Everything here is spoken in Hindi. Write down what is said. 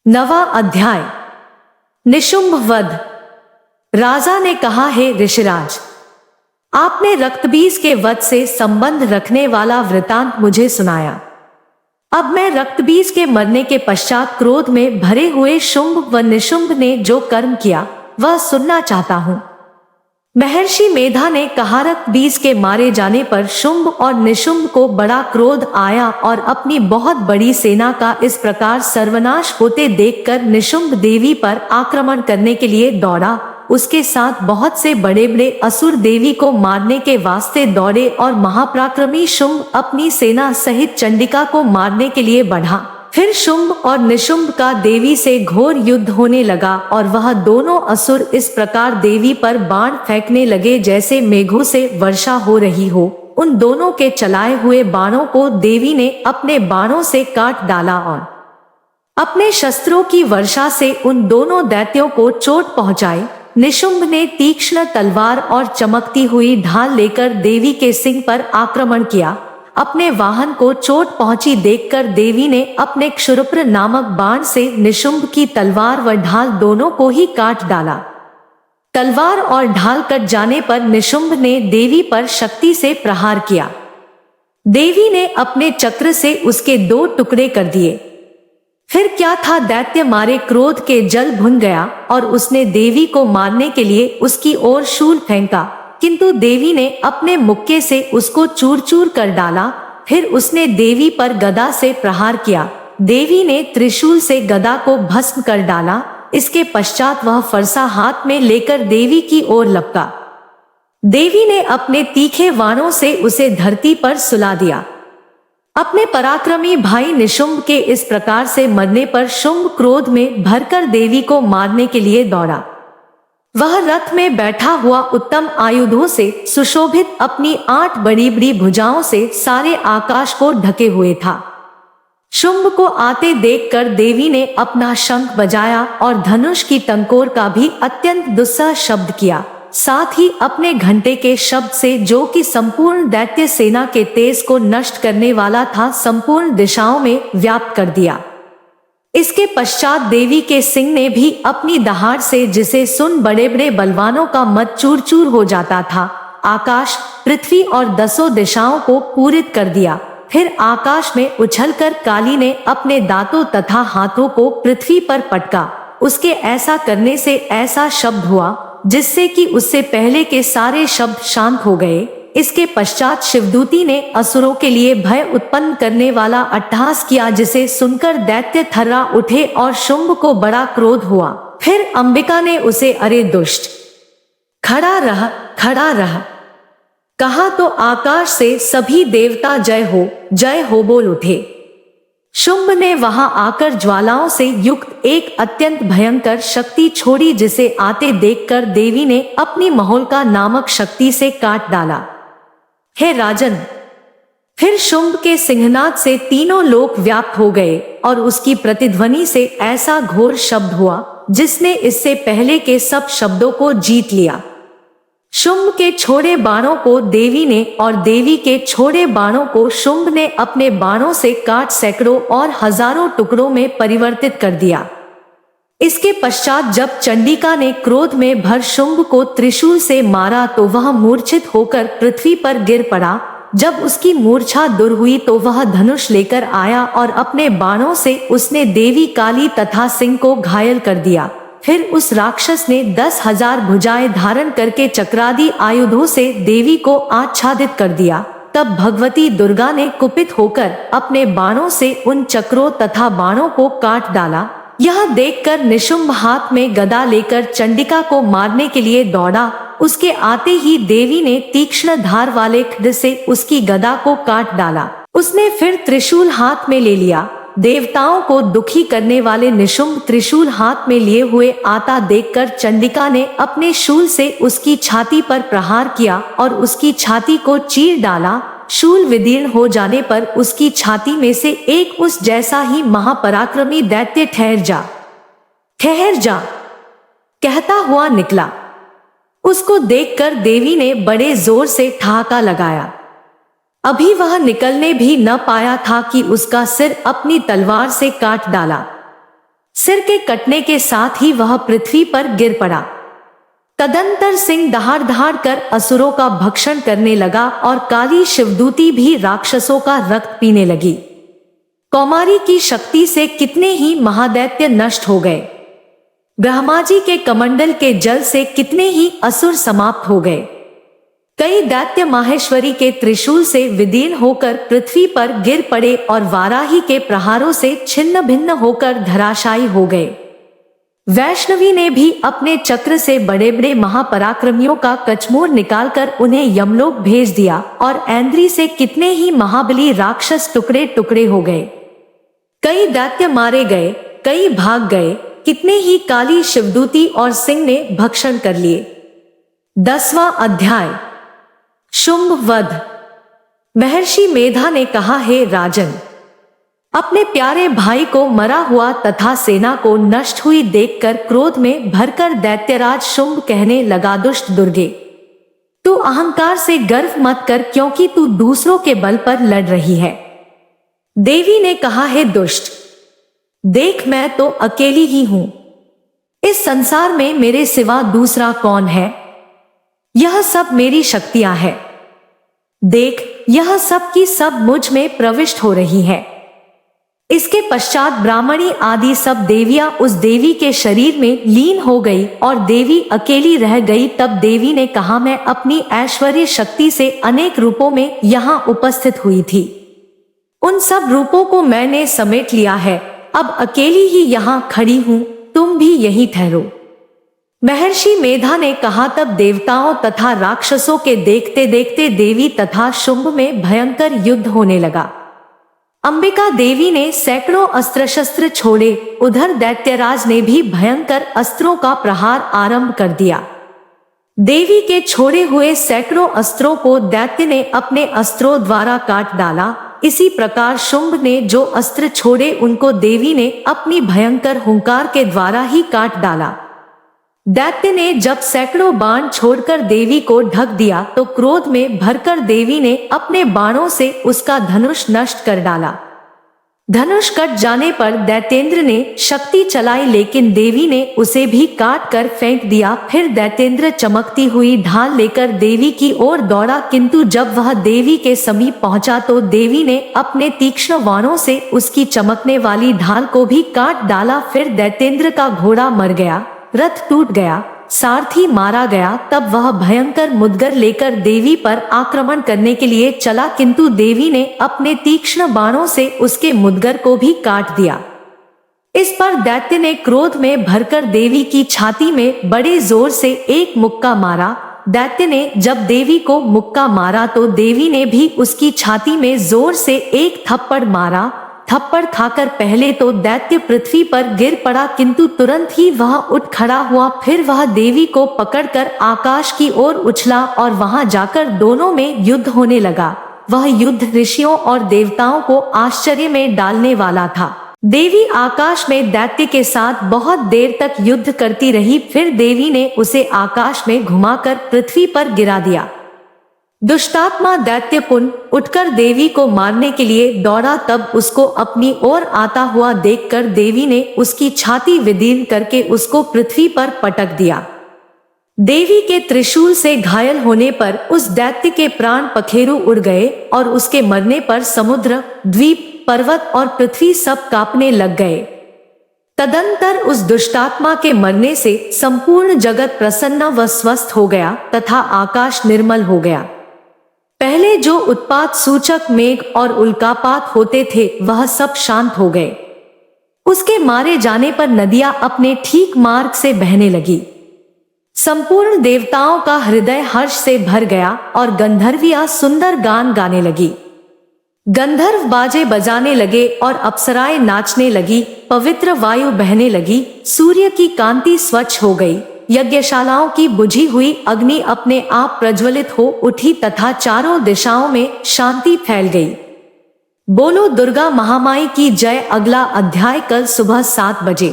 नवा अध्याय। निशुंभ वध। राजा ने कहा, हे ऋषिराज, आपने रक्तबीज के वध से संबंध रखने वाला वृतांत मुझे सुनाया। अब मैं रक्तबीज के मरने के पश्चात क्रोध में भरे हुए शुंभ व निशुंभ ने जो कर्म किया वह सुनना चाहता हूं। महर्षि मेधा ने कहा, रक्तबीज के मारे जाने पर शुंभ और निशुंभ को बड़ा क्रोध आया और अपनी बहुत बड़ी सेना का इस प्रकार सर्वनाश होते देखकर निशुंभ देवी पर आक्रमण करने के लिए दौड़ा। उसके साथ बहुत से बड़े बड़े असुर देवी को मारने के वास्ते दौड़े और महापराक्रमी शुंभ अपनी सेना सहित चंडिका को मारने के लिए बढ़ा। फिर शुंभ और निशुंभ का देवी से घोर युद्ध होने लगा और वह दोनों असुर इस प्रकार देवी पर बाण फेंकने लगे जैसे मेघों से वर्षा हो रही हो। उन दोनों के चलाए हुए बाणों को देवी ने अपने बाणों से काट डाला और अपने शस्त्रों की वर्षा से उन दोनों दैत्यों को चोट पहुंचाई। निशुंभ ने तीक्ष्ण तलवार और चमकती हुई ढाल लेकर देवी के सिंह पर आक्रमण किया। अपने वाहन को चोट पहुंची देखकर देवी ने अपने क्षुरप्र नामक बाण से निशुंभ की तलवार व ढाल दोनों को ही काट डाला। तलवार और ढाल कट जाने पर निशुंभ ने देवी पर शक्ति से प्रहार किया। देवी ने अपने चक्र से उसके 2 टुकड़े कर दिए। फिर क्या था, दैत्य मारे क्रोध के जल भुन गया और उसने देवी को मारने के लिए उसकी ओर शूल फेंका, किंतु देवी ने अपने मुक्के से उसको चूर चूर कर डाला। फिर उसने देवी पर गदा से प्रहार किया। देवी ने त्रिशूल से गदा को भस्म कर डाला। इसके पश्चात वह फरसा हाथ में लेकर देवी की ओर लपका। देवी ने अपने तीखे वाणों से उसे धरती पर सुला दिया। अपने पराक्रमी भाई निशुंभ के इस प्रकार से मरने पर शुंभ क्रोध में भरकर देवी को मारने के लिए दौड़ा। वह रथ में बैठा हुआ उत्तम आयुधों से सुशोभित अपनी 8 बड़ी बड़ी भुजाओं से सारे आकाश को ढके हुए था। शुंभ को आते देखकर देवी ने अपना शंख बजाया और धनुष की टंकोर का भी अत्यंत दुस्सह शब्द किया। साथ ही अपने घंटे के शब्द से, जो कि संपूर्ण दैत्य सेना के तेज को नष्ट करने वाला था, संपूर्ण दिशाओं में व्याप्त कर दिया। इसके पश्चात देवी के सिंह ने भी अपनी दहाड़ से, जिसे सुन बड़े बड़े बलवानों का मत चूर चूर हो जाता था, आकाश, पृथ्वी और 10 दिशाओं को पूरित कर दिया। फिर आकाश में उछलकर काली ने अपने दांतों तथा हाथों को पृथ्वी पर पटका। उसके ऐसा करने से ऐसा शब्द हुआ जिससे कि उससे पहले के सारे शब्द शांत हो गए। इसके पश्चात शिवदूती ने असुरों के लिए भय उत्पन्न करने वाला अट्टहास किया, जिसे सुनकर दैत्य थर्रा उठे और शुंभ को बड़ा क्रोध हुआ। फिर अंबिका ने उसे, अरे दुष्ट, खड़ा रह कहा तो आकाश से सभी देवता जय हो बोल उठे। शुंभ ने वहां आकर ज्वालाओं से युक्त एक अत्यंत भयंकर शक्ति छोड़ी, जिसे आते देखकर देवी ने अपनी महोल्का नामक शक्ति से काट डाला। हे राजन, फिर शुंभ के सिंहनाद से तीनों लोक व्याप्त हो गए और उसकी प्रतिध्वनि से ऐसा घोर शब्द हुआ जिसने इससे पहले के सब शब्दों को जीत लिया। शुंभ के छोड़े बाणों को देवी ने और देवी के छोड़े बाणों को शुंभ ने अपने बाणों से काट सैकड़ों और हजारों टुकड़ों में परिवर्तित कर दिया। इसके पश्चात जब चंडिका ने क्रोध में भर शुंभ को त्रिशूल से मारा तो वह मूर्छित होकर पृथ्वी पर गिर पड़ा। जब उसकी मूर्छा दूर हुई तो वह धनुष लेकर आया और अपने बाणों से उसने देवी काली तथा सिंह को घायल कर दिया। फिर उस राक्षस ने 10,000 भुजाएं धारण करके चक्रादि आयुधों से देवी को आच्छादित कर दिया। तब भगवती दुर्गा ने कुपित होकर अपने बाणों से उन चक्रों तथा बाणों को काट डाला। यह देखकर निशुंभ हाथ में गदा लेकर चंडिका को मारने के लिए दौड़ा। उसके आते ही देवी ने तीक्ष्ण धार वाले खड्ग से उसकी गदा को काट डाला। उसने फिर त्रिशूल हाथ में ले लिया। देवताओं को दुखी करने वाले निशुंभ त्रिशूल हाथ में लिए हुए आता देखकर चंडिका ने अपने शूल से उसकी छाती पर प्रहार किया और उसकी छाती को चीर डाला। शूल विदीर्ण हो जाने पर उसकी छाती में से एक उस जैसा ही महापराक्रमी दैत्य ठहर जा कहता हुआ निकला। उसको देखकर देवी ने बड़े जोर से ठहाका लगाया। अभी वह निकलने भी न पाया था कि उसका सिर अपनी तलवार से काट डाला। सिर के कटने के साथ ही वह पृथ्वी पर गिर पड़ा। तदंतर सिंह दहाड़ दहाड़ कर असुरों का भक्षण करने लगा और काली शिवदूती भी राक्षसों का रक्त पीने लगी। कौमारी की शक्ति से कितने ही महादैत्य नष्ट हो गए। ब्रह्माजी के कमंडल के जल से कितने ही असुर समाप्त हो गए। कई दैत्य माहेश्वरी के त्रिशूल से विदीर्ण होकर पृथ्वी पर गिर पड़े और वाराही के प्रहारों से छिन्न भिन्न होकर धराशायी हो गए। वैष्णवी ने भी अपने चक्र से बड़े बड़े महापराक्रमियों का कचमोर निकालकर उन्हें यमलोक भेज दिया और ऐन्द्री से कितने ही महाबली राक्षस टुकड़े टुकड़े हो गए। कई दैत्य मारे गए, कई भाग गए, कितने ही काली शिवदूती और सिंह ने भक्षण कर लिए। 10वां अध्याय शुंभ वध। महर्षि मेधा ने कहा, हे राजन, अपने प्यारे भाई को मरा हुआ तथा सेना को नष्ट हुई देखकर क्रोध में भरकर दैत्यराज शुंभ कहने लगा, दुष्ट दुर्गे, तू अहंकार से गर्व मत कर, क्योंकि तू दूसरों के बल पर लड़ रही है। देवी ने कहा, हे दुष्ट, देख मैं तो अकेली ही हूं। इस संसार में मेरे सिवा दूसरा कौन है? यह सब मेरी शक्तियां हैं। देख, यह सब की सब मुझ में प्रविष्ट हो रही है। इसके पश्चात ब्राह्मणी आदि सब देवियां उस देवी के शरीर में लीन हो गई और देवी अकेली रह गई। तब देवी ने कहा, मैं अपनी ऐश्वर्य शक्ति से अनेक रूपों में यहाँ उपस्थित हुई थी। उन सब रूपों को मैंने समेट लिया है। अब अकेली ही यहाँ खड़ी हूँ, तुम भी यहीं ठहरो। महर्षि मेधा ने कहा। तब देवताओं तथा राक्षसों के देखते देखते देवी तथा शुंभ में भयंकर युद्ध होने लगा। अंबिका देवी ने सैकड़ों अस्त्र शस्त्र छोड़े, उधर दैत्यराज ने भी भयंकर अस्त्रों का प्रहार आरंभ कर दिया। देवी के छोड़े हुए सैकड़ों अस्त्रों को दैत्य ने अपने अस्त्रों द्वारा काट डाला। इसी प्रकार शुंभ ने जो अस्त्र छोड़े उनको देवी ने अपनी भयंकर हुंकार के द्वारा ही काट डाला। दैत्य ने जब सैकड़ों बाण छोड़कर देवी को ढक दिया तो क्रोध में भरकर देवी ने अपने बाणों से उसका धनुष नष्ट कर डाला। धनुष कट जाने पर दैत्येंद्र ने शक्ति चलाई, लेकिन देवी ने उसे भी काट कर फेंक दिया। फिर दैत्येंद्र चमकती हुई ढाल लेकर देवी की ओर दौड़ा, किंतु जब वह देवी के समीप पहुंचा तो देवी ने अपने तीक्ष्ण बाणों से उसकी चमकने वाली ढाल को भी काट डाला। फिर दैत्येंद्र का घोड़ा मर गया, रथ टूट गया, सारथी मारा गया। तब वह भयंकर मुदगर लेकर देवी पर आक्रमण करने के लिए चला, किंतु देवी ने अपने तीक्ष्ण बाणों से उसके मुदगर को भी काट दिया। इस पर दैत्य ने क्रोध में भरकर देवी की छाती में बड़े जोर से एक मुक्का मारा। दैत्य ने जब देवी को मुक्का मारा तो देवी ने भी उसकी छाती में जोर से एक थप्पड़ मारा। थप्पड़ खाकर पहले तो दैत्य पृथ्वी पर गिर पड़ा, किंतु तुरंत ही वह उठ खड़ा हुआ। फिर वह देवी को पकड़कर आकाश की ओर उछला और वहां जाकर दोनों में युद्ध होने लगा। वह युद्ध ऋषियों और देवताओं को आश्चर्य में डालने वाला था। देवी आकाश में दैत्य के साथ बहुत देर तक युद्ध करती रही। फिर देवी ने उसे आकाश में घुमाकर पृथ्वी पर गिरा दिया। दुष्टात्मा दैत्यपुन उठकर देवी को मारने के लिए दौड़ा। तब उसको अपनी ओर आता हुआ देखकर देवी ने उसकी छाती विदीर्ण करके उसको पृथ्वी पर पटक दिया। देवी के त्रिशूल से घायल होने पर उस दैत्य के प्राण पखेरु उड़ गए और उसके मरने पर समुद्र, द्वीप, पर्वत और पृथ्वी सब कांपने लग गए। तदंतर उस दुष्टात्मा के मरने से संपूर्ण जगत प्रसन्न व स्वस्थ हो गया तथा आकाश निर्मल हो गया। पहले जो उत्पात सूचक मेघ और उल्कापात होते थे वह सब शांत हो गए। उसके मारे जाने पर नदियां अपने ठीक मार्ग से बहने लगी। संपूर्ण देवताओं का हृदय हर्ष से भर गया और गंधर्वियां सुंदर गान गाने लगी। गंधर्व बाजे बजाने लगे और अप्सराएं नाचने लगी। पवित्र वायु बहने लगी। सूर्य की कांति स्वच्छ हो गई। यज्ञशालाओं की बुझी हुई अग्नि अपने आप प्रज्वलित हो उठी तथा चारों दिशाओं में शांति फैल गई। बोलो दुर्गा महामाई की जय। अगला अध्याय कल सुबह 7 बजे।